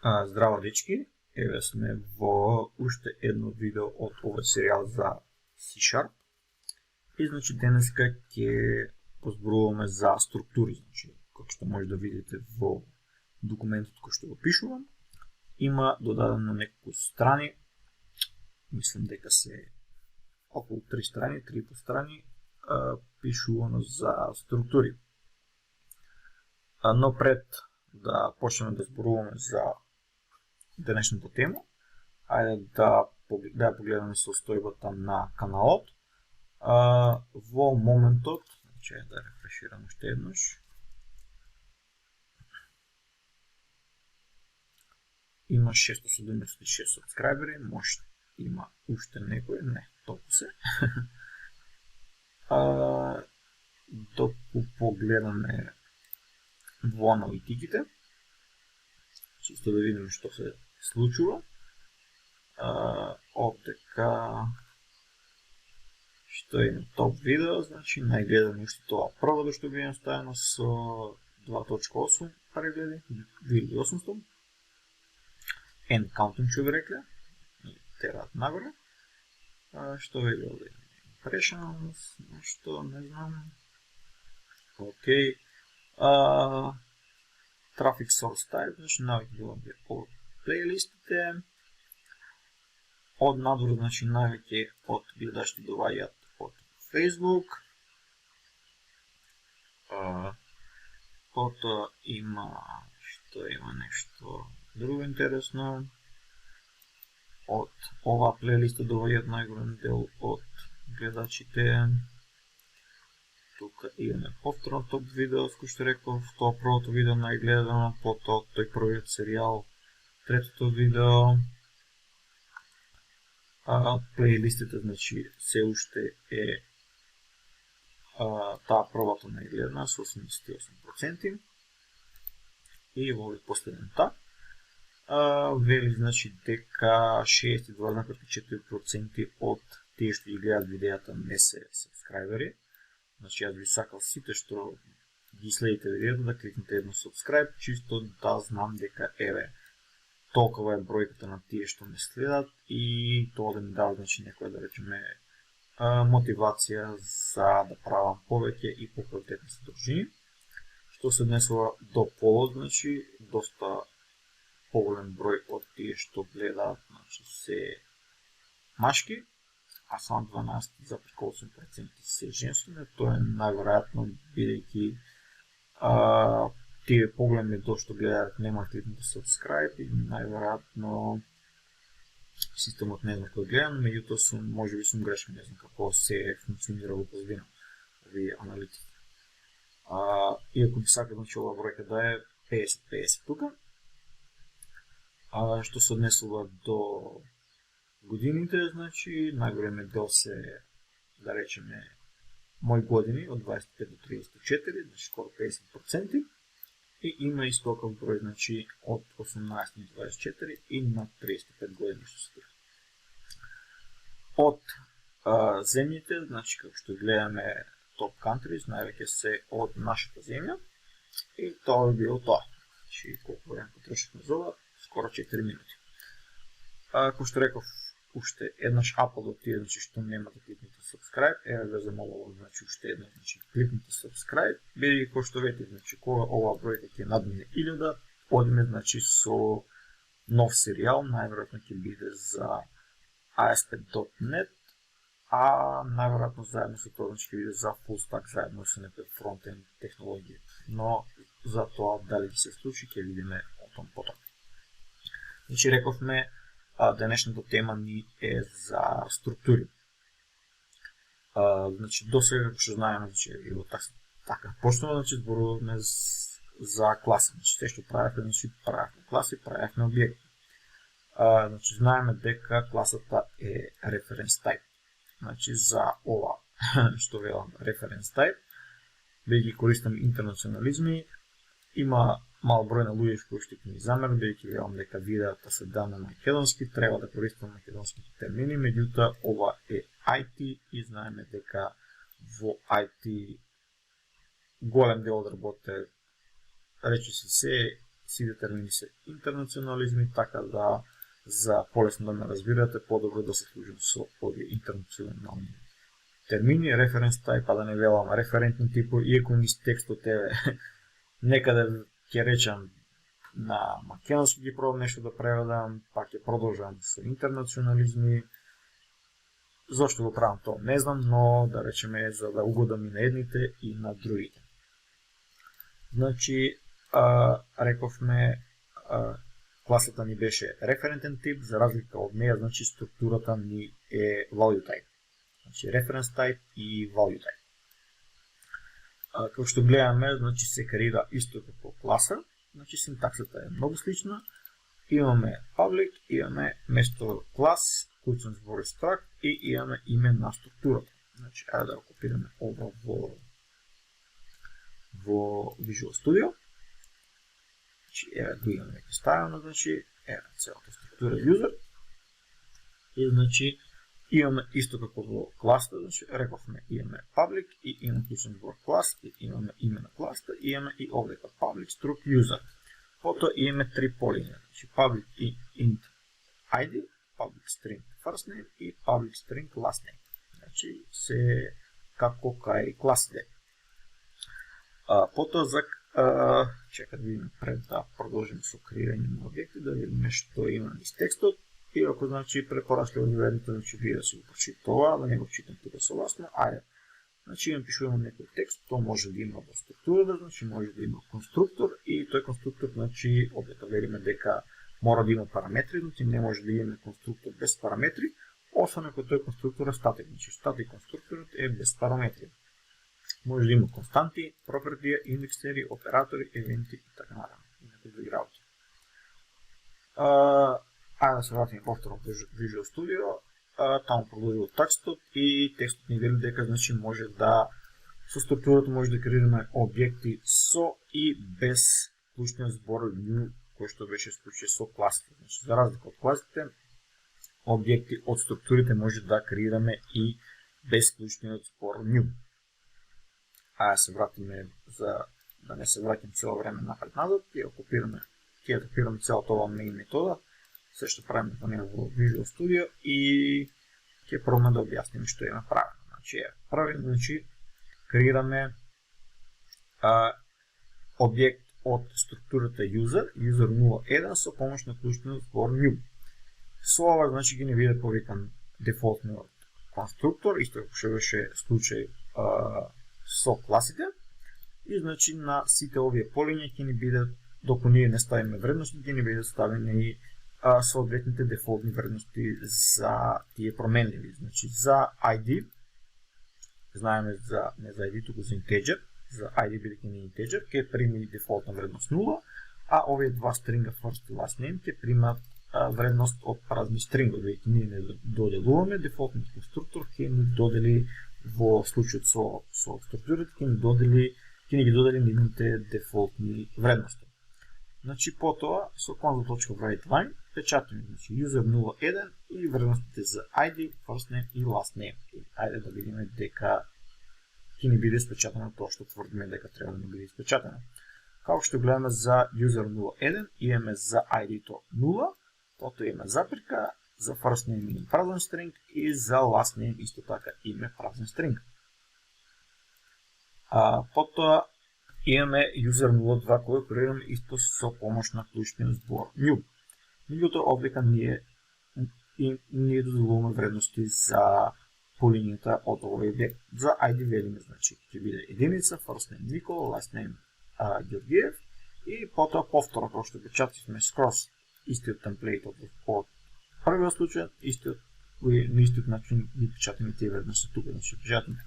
Здраво дечки, еве сме во уште едно видео од овој серијал за C-Sharp. И значи денеска ќе позборуваме за структури, значи како што може да видите во документот кој што го пишувам. Има додадено неколку страни, мислам дека се околу 3 страни, 3,5 страни, пишувано за структури. Но пред да почнеме да зборуваме за денешната тема, ајде да погледаме состојбата на каналот. Во моментот, значи да рефреширам уште еднаш, има 676 сабскрајбери, може има уште некој, не, толку се. Доку погледаме во аналитиките, чисто да видиме што се случува. Овдека што е на топ видео, значи најгледано уште тоа прво што би ставено со 2.8 прегледи, 2800. End counting што ви рекле, тераат нагоре. Што вели овде? Impressions, нешто, не знам. Океј. Traffic source type, значи највеќе од плейлистите. Од надвор, значи највеќе од гледачите доаѓаат од Facebook. Потоа има нешто друго интересно. Од оваа плейлиста доаѓаат најголем дел од гледачите. Тука имаме повторно топ видео, кој што реков, тоа првото видео најгледано, потоа тој првиот серијал, третото видео. Плейлистите, значи, се уште е таа првата најгледана со 88%. И во овој последен таг вели, значи, дека 62,4% од тие што ги гледаат видеата не се сабскрајбери. Значи, јас би сакал сите што ги следите видеото да кликнете едно subscribe, чисто да знам дека еве толкова е бројката на тие што ме следат и тоа да ми дава, значи, некоја, да речеме, мотивација за да правам повеќе и поквалитетни содржини. Што се однесува до полот, значи, доста поголем број од тие што гледаат, значи, се машки, а само 12,8% се женски. Тоа е најверојатно, бидејќи тие поголеми до што гледаат нема кликнати subscribe и најверојатно системот не знам кој гледам, меѓутоа можеби сум грешен, не знам како се функционира во позадина овие аналитики. Иако би сакал, значи, ова бројка да е 50-50 тука. Што се однесува до годините, значи, најголемиот дел се, да речеме, мои години, од 25 до 34, значи скоро 50%. И има и стокав број, значи, од 18 до 24 и над 35 години што се тие. Од земјите, значи, како што гледаме топ countries, највеќе се од нашата земја. И тоа би било тоа. Значи, колку време потрошивме за ова? Скоро 4 минути. Како што реков, уште еднаш апел до тие, значи, што нема да кликнете subscribe, еве ве замолувам, значи, уште еднаш, значи, кликнете subscribe, бидејќи кој што вети, значи, кога оваа бројка ќе надмине 1000, одиме, значи, со нов серијал, најверојатно ќе биде за ASP.NET, а најверојатно заедно со тоа, значи, ќе биде за full stack, заедно со некој фронтенд технологија. Но за тоа дали ќе се случи, ќе видиме отом потом. Значи, рековме, денешната тема ни е за структури. Значи, до сега, како што знаеме, значи, така почнува, значи, зборуваме за класи. Значи, се што правевме, значи, правевме класи, правевме објекти. Значи, знаеме дека класата е reference type. Значи, за ова што велам reference type, бидејќи користам интернационализми, има мал број на луѓе кои што ќе ми замерат, бидејќи велам дека видеата се дадена на македонски, треба да користам македонските термини, меѓутоа ова е IT и знаеме дека во IT голем дел од работите речиси сите термини се интернационализми, така да за полесно да ме разбирате, по-добро да се служим со овие интернационални термини, референс type, па да не велам референтни типови, иако низ текстот е некаде ќе речам на македонски ги пробам нешто да преведам, па ќе продолжам со интернационализми. Зошто го правам тоа? Не знам, но да речеме за да угодам и на едните и на другите. Значи, рековме, класата ни беше референтен тип, за разлика од неја, значи структурата ни е value type. Значи reference type и value type. Како што гледаме, значи се креира исто како класа, значи синтаксата е многу слична. Имаме public, имаме место клас, клучен збор struct и имаме име на структурата. Значи, ајде да го копираме ова во Visual Studio. Значи, еве го имаме веќе ставено, значи, еве целата структура user. И значи имаме исто како во класата, значи рековме имаме public и имаме клучен збор клас и имаме име на класата и имаме и овде како public struct user. Потоа имаме три полиња, значи public и int id, public string first name и public string last name. Значи се како кај класите. Потоа за чека да видиме пред да продолжиме со креирање на објекти, да видиме што има низ текстот. И ако значи препорачливо ви верните, значи вие да си го прочитате тоа, да не го читам тука согласно, ајде. Значи имам пишуваме некој текст, тоа може да има во структурата, значи може да има конструктор и тој конструктор, значи овде да вериме дека мора да има параметри, значи не може да имаме конструктор без параметри, освен ако тој конструктор е статик, значи статик конструкторот е без параметри. Може да има константи, пропертија, индексери, оператори, евенти и така натаму. И некои други работи. Ајде да се вратиме повторно во Visual Studio. Таму продолжува текстот и текстот ни вели дека значи може да со структурата може да креираме објекти со и без клучниот збор new, кој што беше случај со класите. Значи за разлика од класите, објекти од структурите може да креираме и без клучниот збор new. Ајде се вратиме за да не се враќам цело време напред-назад, ќе копираме целата ова main метода. Се што правиме во него во Visual Studio и ќе пробаме да објасниме што е направено. Значи, значи креираме објект од структурата user 01 со помош на клучниот збор new. Со ова значи ги не биде повикан дефолтниот конструктор, исто како што беше случај со класите. И значи на сите овие полиња ќе ни биде, доколку ние не ставиме вредности, ќе ни биде ставени и соодветните дефолтни вредности за тие променливи. Значи за ID, знаеме за не за ID, туку за integer, за ID бидејќи не integer, ќе прими дефолтна вредност 0, а овие два стринга first и last name ќе примат вредност од празни стрингови, бидејќи ние не доделуваме, дефолтниот конструктор ќе ни додели во случајот со структурите ќе ни ги додели нивните дефолтни вредности. Значи потоа со console.writeLine печатаме значи user 01 и вредностите за ID, first name и last name. И ајде да видиме дека ќе ни биде испечатано тоа што тврдиме дека треба да ни биде испечатано. Како што гледаме за user 01 имаме за ID-то 0, потоа имаме запирка, за first name имаме празен стринг и за last name исто така имаме празен стринг. Потоа имаме user 02 кој креираме исто со помош на клучниот збор new. Меѓутоа овдека ние доделуваме вредности за полињата од овој објект. За ID велиме значи ќе биде единица, first name Никола, last name Ѓоргиев и потоа повторно како што печативме скроз истиот темплейт од првиот случај, на истиот начин ги печатиме тие вредности тука, значи печатиме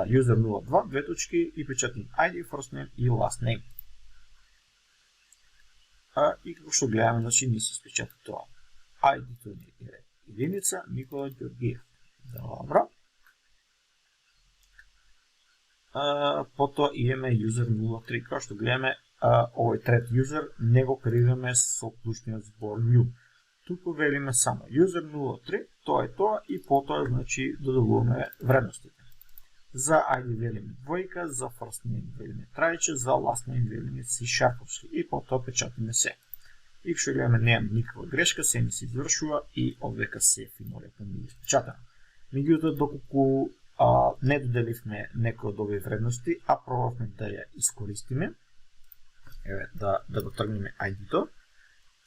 user 02, две точки и печатиме ID, first name и last name. И како што гледаме, значи ни се спечата тоа. ID-то е единица, Никола Ѓоргиев. Добро. Потоа имаме user 03, како што гледаме, овој трет user не го креираме со клучниот збор new. Туку велиме само user 03, тоа е тоа и потоа значи доделуваме вредностите. За ID велиме двојка, за first name велиме трајче, за last name велиме C# и потоа печатиме се. И што гледаме, немам никаква грешка, се ми се извршува и овдека се финолето ми е испечатано. Меѓутоа, доколку не доделивме некој од овие вредности, а пробавме да ја искористиме, да го тргнеме ID-то,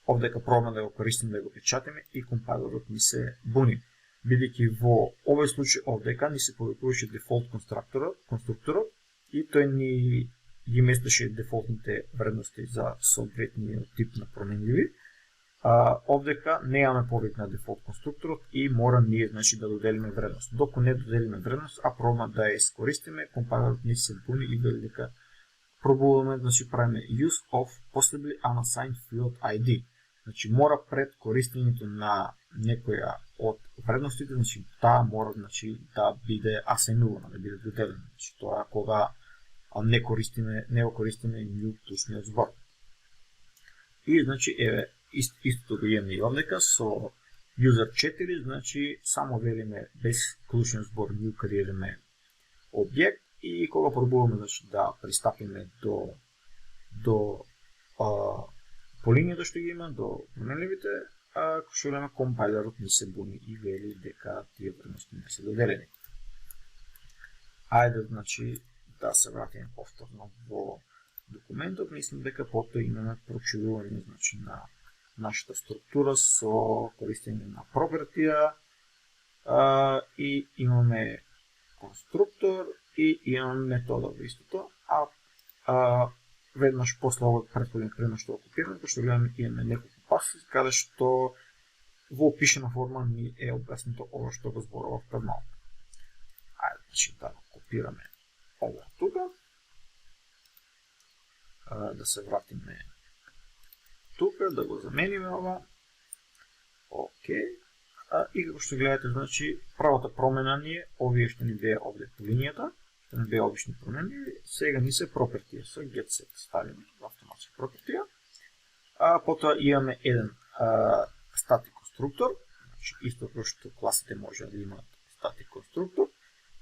овдека пробаме да го користиме, да го печатиме и компайлерот ни се буни. Бидејќи во овој случај овдека ни се повикуваше дефолт конструкторот и тој ни ги местеше дефолтните вредности за соодветниот тип на променливи. Овдека немаме повик на дефолт конструкторот и мора ние да доделиме вредност. Докато не доделиме вредност, а пробаме да ја искористиме, компайлерот ни се буни и вели дека пробуваме, правиме use of possibly unassigned field ID. Мора пред користењето на некоја од вредностите, таа мора да биде асајнувана, да биде доделена. Тоа кога не го користиме new клучниот збор. И истото го имаме и овдека со user 4, само велиме без клучниот збор new креираме објект и кога пробуваме да пристапиме до по линијата што ги има, до променливите, што гледаме, компайлерот ни се буни и вели дека тие вредности не се доделени. Ајде, да се вратиме повторно во документот. Мислам дека потоа имаме прочитување на нашата структура со користење на пропертија и имаме конструктор и имаме метода во истото, веднаш после овој претходен пример што го копираме, што гледаме, имаме неколку паси, каде што во опишена форма ни е обяснето ова што го зборував пред малку. Ајде, да го копираме ова тука, да се вратиме тука, да го замениме ова. Океј. И како што гледате, правата промена ни е овие што ни беа овде по линијата, што не беа обични променливи, сега ни се пропертија со getSet ставиме во автоматска пропертија. Потоа имаме еден статик конструктор, исто како што класите може да имаат статик конструктор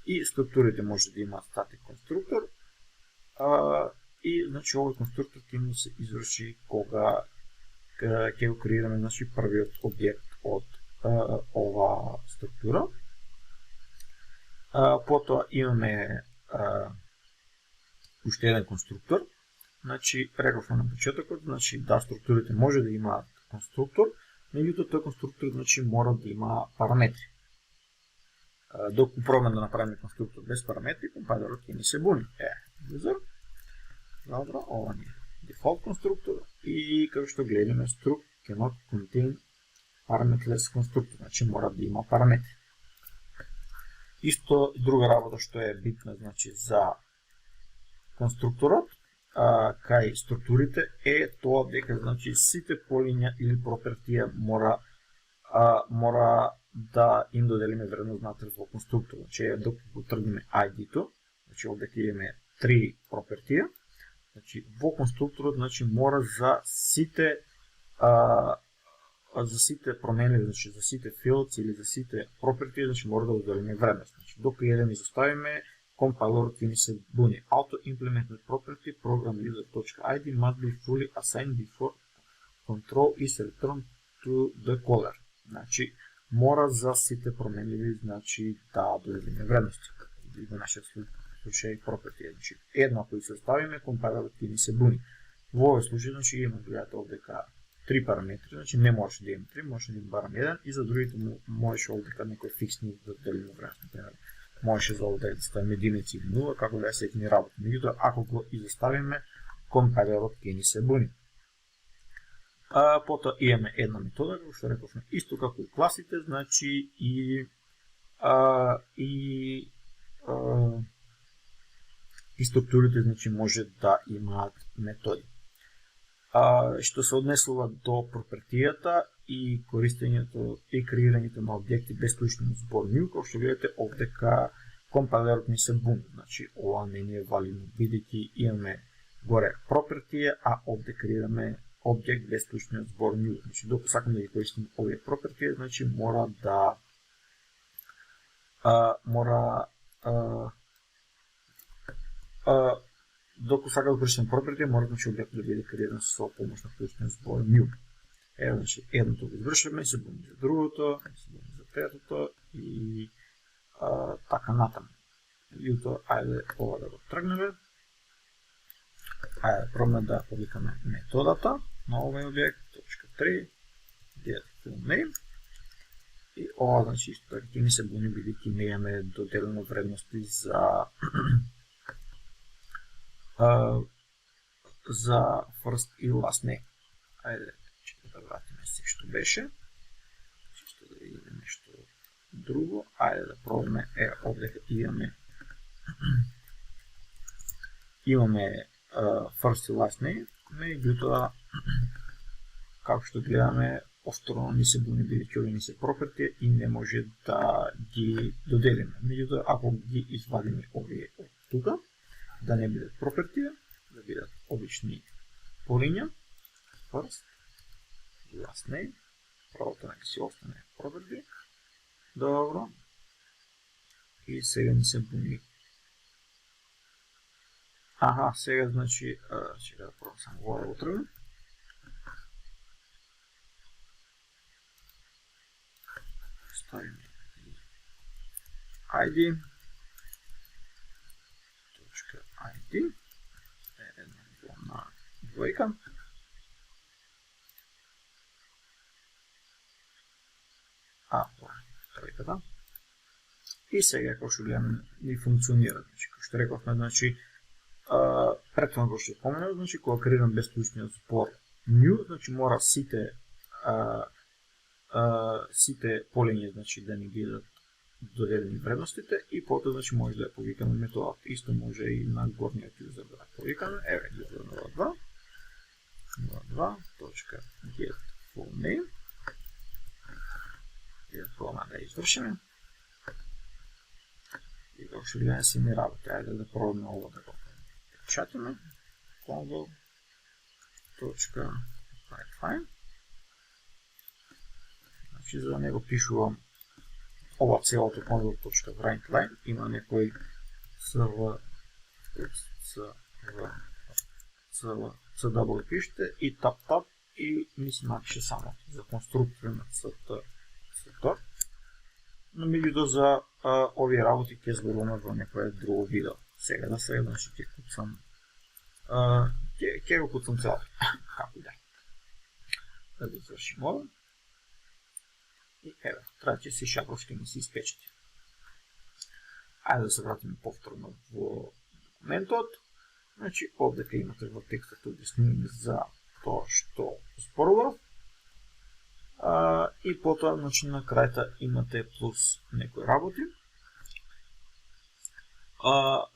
и структурите може да имаат статик конструктор. И овој конструктор ќе ни се изврши кога ќе го креираме првиот објект од ова структура. Потоа имаме уште еден конструктор. Рековме на почетокот, да, структурите може да имаат конструктор, меѓутоа тој конструктор мора да има параметри. Доколку пробаме да направиме конструктор без параметри, компайлерот ќе ни се буни. Добро, ова ни е дефолт конструктор и како што гледаме, struct cannot contain parametrless конструктор, мора да има параметри. Исто друга работа што е битна за конструкторот кај структурите е тоа дека сите полиња или пропертија мора да им доделиме вредност внатре во конструктор. Доколку тргнеме ID-то, овде ќе имаме 3 пропертија, во конструкторот мора за сите променливи, за сите fields или за сите пропертии, мора да доделиме вредност. Докато еден изоставиме, компайлерот ќе ни се буни. Auto implemented property program user.id must be fully assigned before control is returned to the caller. Мора за сите променливи да доделиме вредности. Во нашиот случај пропертија. Едно ако изоставиме, компайлерот ќе ни се буни. Во овој случај имаме, гледате овдека 3 параметри, не можеше да има 3, можеше да има барем 1 и за другите можеше овдека некој фиксни да доделиме вредност. Например, можеше за овде да ставиме единици или 0, како да се ни работи. Меѓутоа, ако го изоставиме, компайлерот ќе ни се буни. Потоа имаме една метода, како што рековме, исто како и класите, и структурите може да имаат методи. Што се однесува до пропертијата и користењето и креирањето на објекти без клучниот збор new, како што видите овдека компайлерот ни се буни. Ова не ни е валидно, бидејќи имаме горе пропертија, а овде креираме објект без клучниот збор new. Докато сакаме да ги користиме овие пропертија, докато сака да користим property, мора значи објектот да биде креиран со помош на клучен збор new. Ево, значи, едното го извршиме, се буни за другото, се буни за третото и така натаму. Јуто, ајде ова да го тргнеме. Ајде пробаме да повикаме методата на овој објект, точка 3, get full name. И ова, значи, исто така ќе ми се буни, бидејќи не имаме доделено вредности за за first и last name. Ајде, да вратиме се што беше. Чисто да видиме нешто друго. Ајде да пробаме. Овде имаме first и last name, меѓутоа како што гледаме повторно ни се буни бидејќи овие ни се property и не може да ги доделиме. Меѓутоа ако ги извадиме овие од тука, да не бидат property, да бидат обични полиња, first last name, правото нека си остане property. Добро. И сега ни се буни. Аха, сега значи, чека да пробам само го да го тргнем. Ставиме ID, точка ID, една двојка. Тройката. И сега, како што гледаме, ни функционира. Значи, како што рековме, значи, претходно како што споменав, значи, кога креирам безклучниот збор new, значи, мора сите полиња, значи, да ни бидат доделени вредностите и потоа, значи, може да ја повикаме методата. Исто може и на горниот юзер да ја повикаме. Еве, 02.get full name. И да пробаме да извршиме. И како што гледаме си не работи. Ајде да пробаме ова да го печатиме. Convo.writeLine. Значи за да не го пишувам ова целото convo.writeLine има некој CW пишете и tap и ми се напише само за конструктор на CT. Но меѓутоа за овие работи ќе зборуваме во некое друго видео. Сега значи ќе куцам ќе го куцам целото. Како да. Да го извршим ова. И еве, трајче си шапро што ми се испечати. Ајде да се вратиме повторно во документот. Значи, овдека имате во текстот објаснение за тоа што зборував. И потоа, значи, на крајта имате плюс некои работи.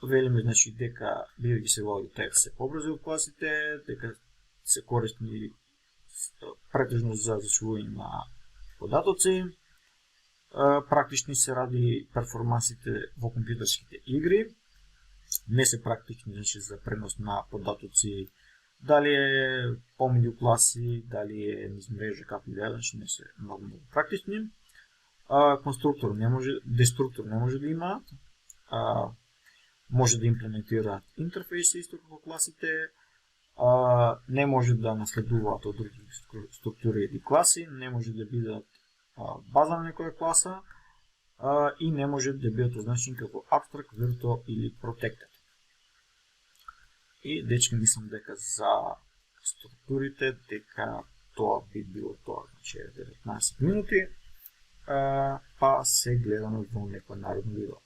Велиме, значи, дека бидејќи се валју текст се побрзо од класите, дека се користни претежно за зачувување на податоци, практични се ради перформансите во компјутерските игри, не се практични, значи, за пренос на податоци, дали е помеѓу класи, дали е низ мрежа, како и да е, значи не се многу практични. Конструктор не може, деструктор не може да имаат, може да имплементираат интерфејси исто како класите, не може да наследуваат од други структури или класи, не може да бидат база на некоја класа и не може да бидат означени како абстракт, виртуал или protected. И дечки мислам дека за структурите, дека тоа би било тоа, значи 19 минути, па се гледаме во некој наредно видео.